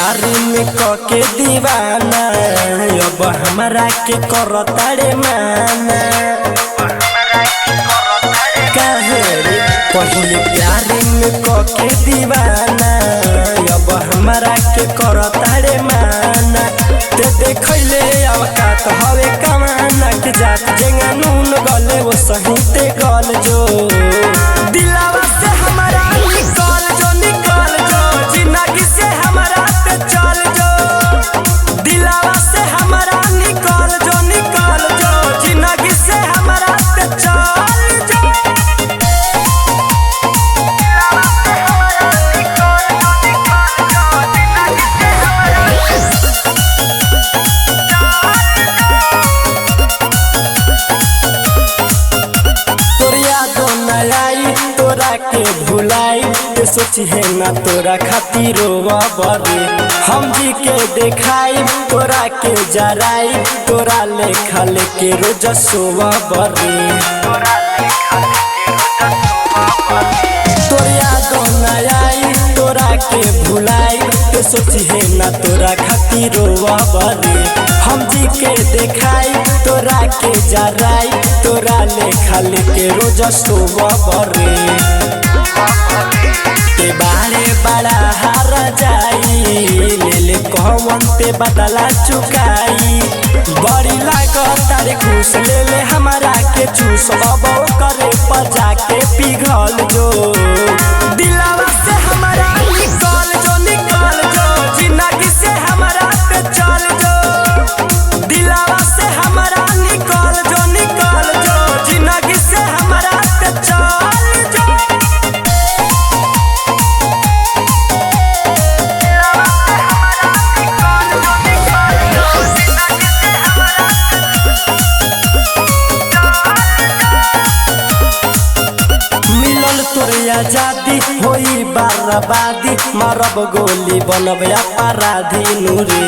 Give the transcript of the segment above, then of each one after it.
प्यार में कके दीवाना अब हमरा के करताड़े माना काहे रे पहले प्यार में कके दीवाना अब हमरा के करताड़े माना ते देखैले अवकात हवे कमाना के जात जेंगा नून गले वो सही ते गल जो दिलावा से हमारा निकल जो जिंदगी से हमारा ते चल जो दिलावा से हमारा निकल जो जिंदगी से हमारा ते चल जो तोरा के भुलाई सोची है ना तोरा खातिर बरे हम जी के देखाई तोरा के जराई तोरा लेखा लेके रोज सोवा बरे तोरिया दोनाई तोरा के भुलाई सोची है ना तोरा खातिर बरे हम जी के देखाई तोरा के जराई तोरा लेखा लेके रोज सोवा बरे ते बारे बड़ा हार जाई ले ले कहवन ते बदला चुकाई बड़ी लागत तारे खुश ले ले हमारा के चूस अब करे पजा के पिघल जो दिलावा से हमारा निकल जो जिंदगी से हमारा पे चल जो दिलावा से हमारा निकल जो जिंदगी से हमारा पे चल जो आजादी होई बर्बादी मारब गोली बनब अपराधी नूरे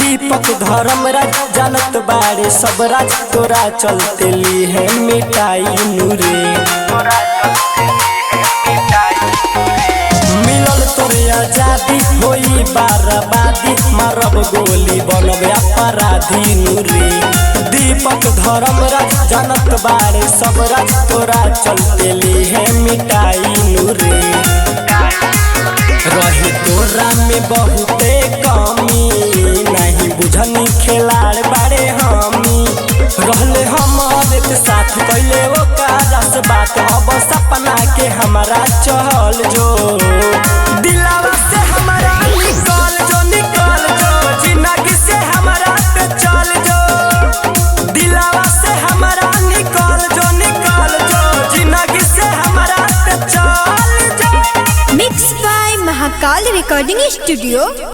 दीपक धर्मराज जानत बाड़े सब राज तोरा चलते ली है मिटाई नूरे मिलल तोरे आजादी होई बर्बादी मारब गोली बनब अपराधी नूरे दीपक धर्मराज जानत बाड़े सब राज तोरा चलते ली है मिटाई नूरे रही तोरा में बहुते कमी नहीं बुझनी खिलाड़ बाड़े हमी रहले हमारे साथ कैले वो काजस बात अब सपना के हमारा चहल जो दिलावा से हमारा निकल जो जिंदगी से हमारा पे चल जो दिलावा से हमारा निकल जो जिंदगी से हमारा पे चल जो mix by Mahakal recording studio.